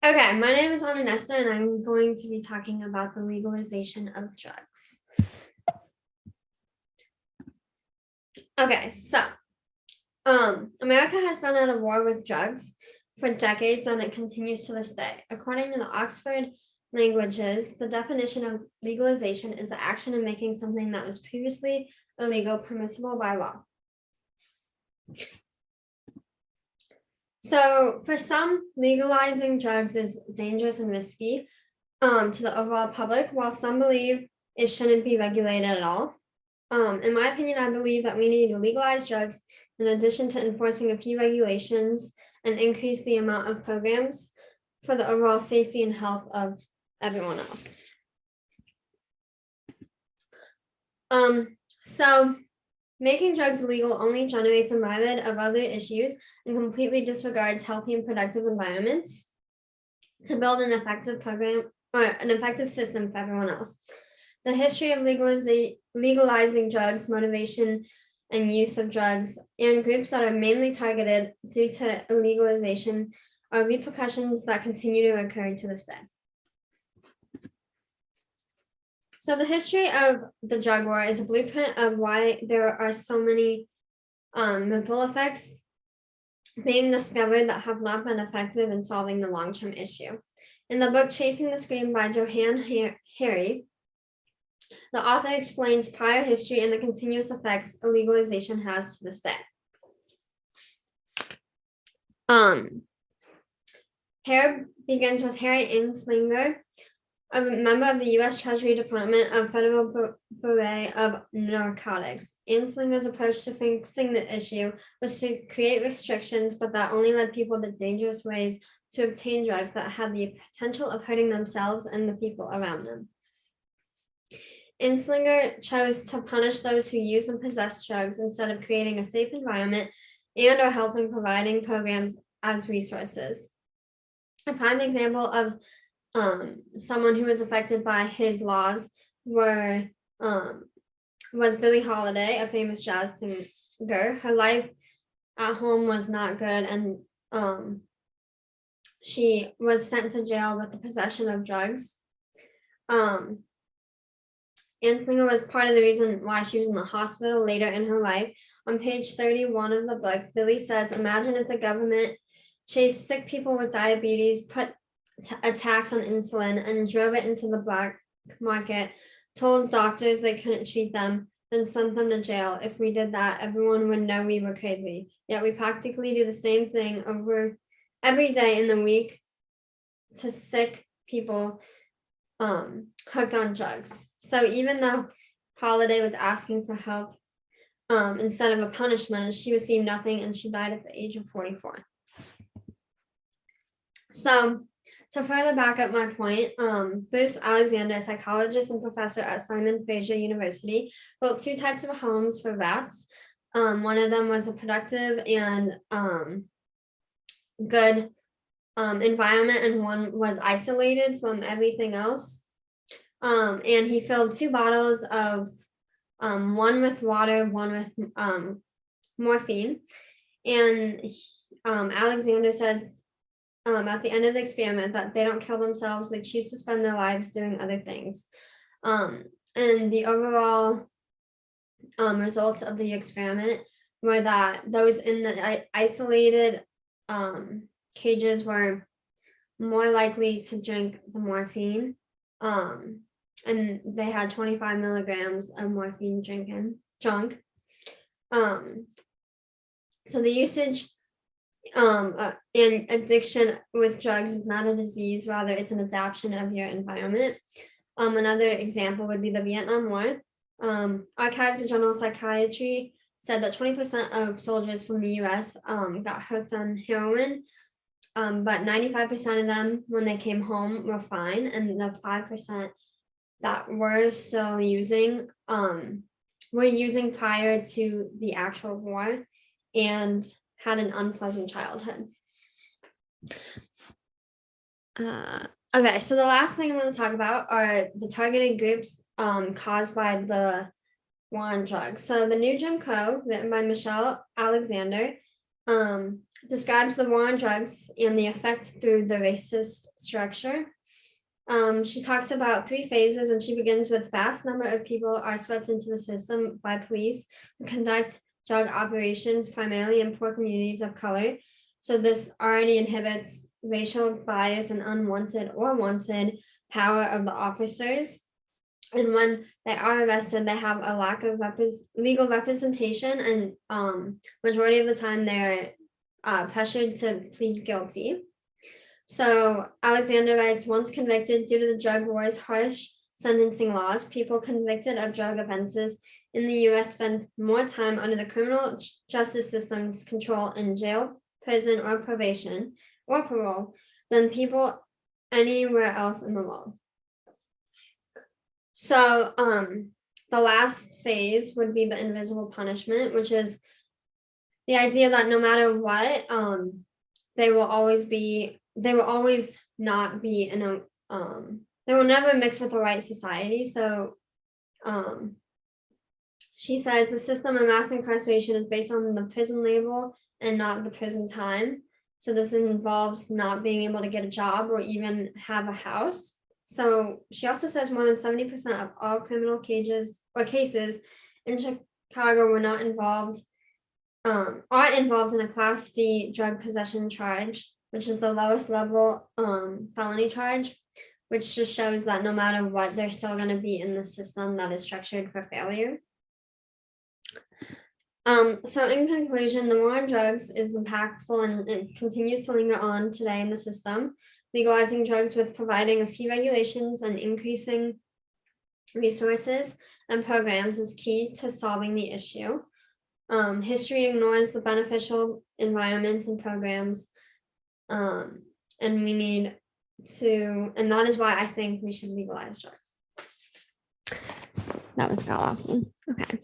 Okay, my name is Amanesta, and I'm going to be talking about the legalization of drugs. Okay, so America has been at a war with drugs for decades, and it continues to this day. According to the Oxford Languages, the definition of legalization is the action of making something that was previously illegal permissible by law. So for some, legalizing drugs is dangerous and risky to the overall public, while some believe it shouldn't be regulated at all. In my opinion, I believe that we need to legalize drugs in addition to enforcing a few regulations and increase the amount of programs for the overall safety and health of everyone else. So making drugs legal only generates a myriad of other issues and completely disregards healthy and productive environments to build an effective program or an effective system for everyone else. The history of legalizing drugs, motivation and use of drugs, and groups that are mainly targeted due to illegalization are repercussions that continue to occur to this day. So the history of the drug war is a blueprint of why there are so many ripple effects being discovered that have not been effective in solving the long-term issue. In the book Chasing the Scream by Johann Hari, the author explains prior history and the continuous effects legalization has to this day. Hare begins with Harry Anslinger, a member of the U.S. Treasury Department of Federal Bureau of Narcotics. Anslinger's approach to fixing the issue was to create restrictions, but that only led people to dangerous ways to obtain drugs that had the potential of hurting themselves and the people around them. Anslinger chose to punish those who use and possess drugs instead of creating a safe environment and or helping providing programs as resources. A prime example of someone who was affected by his laws was Billie Holiday, a famous jazz singer. Her life at home was not good, and she was sent to jail with the possession of drugs. Anslinger was part of the reason why she was in the hospital later in her life. On page 31 of the book, Billie says, "Imagine if the government chased sick people with diabetes, put a tax on insulin, and drove it into the black market, told doctors they couldn't treat them, then sent them to jail. If we did that, everyone would know we were crazy. Yet we practically do the same thing over every day in the week to sick people hooked on drugs." So even though Holiday was asking for help instead of a punishment, she received nothing, and she died at the age of 44. So to further back up my point, Bruce Alexander, a psychologist and professor at Simon Fraser University, built two types of homes for rats. One of them was a productive and good environment, and one was isolated from everything else. And he filled two bottles of one with water, one with morphine. And Alexander says at the end of the experiment that they don't kill themselves, they choose to spend their lives doing other things. And the overall results of the experiment were that those in the isolated cages were more likely to drink the morphine. And they had 25 milligrams of morphine drunk. So the usage and addiction with drugs is not a disease, rather it's an adaptation of your environment. Another example would be the Vietnam War. Archives of General Psychiatry said that 20% of soldiers from the US got hooked on heroin, but 95% of them, when they came home, were fine, and the 5% that were still using were using prior to the actual war and had an unpleasant childhood. Okay, so the last thing I'm going to talk about are the targeted groups caused by the war on drugs. So the New Jim Crow, written by Michelle Alexander, describes the war on drugs and the effect through the racist structure. She talks about 3 phases, and she begins with vast number of people are swept into the system by police who conduct drug operations primarily in poor communities of color. So this already inhibits racial bias and unwanted or wanted power of the officers. And when they are arrested, they have a lack of legal representation, and majority of the time they're pressured to plead guilty. So Alexander writes, once convicted due to the drug war's harsh sentencing laws, people convicted of drug offenses in the US spend more time under the criminal justice system's control in jail, prison, or probation, or parole than people anywhere else in the world. So the last phase would be the invisible punishment, which is the idea that no matter what, they will always not be in a they will never mix with the right society. So she says the system of mass incarceration is based on the prison label and not the prison time. So this involves not being able to get a job or even have a house. So she also says more than 70% of all criminal cases in Chicago were not involved, are involved in a Class D drug possession charge, which is the lowest level felony charge, which just shows that no matter what, they're still going to be in the system that is structured for failure. So in conclusion, the war on drugs is impactful and it continues to linger on today in the system. Legalizing drugs with providing a few regulations and increasing resources and programs is key to solving the issue. History ignores the beneficial environments and programs, and we need to, and that is why I think we should legalize drugs. That was god awful. Okay.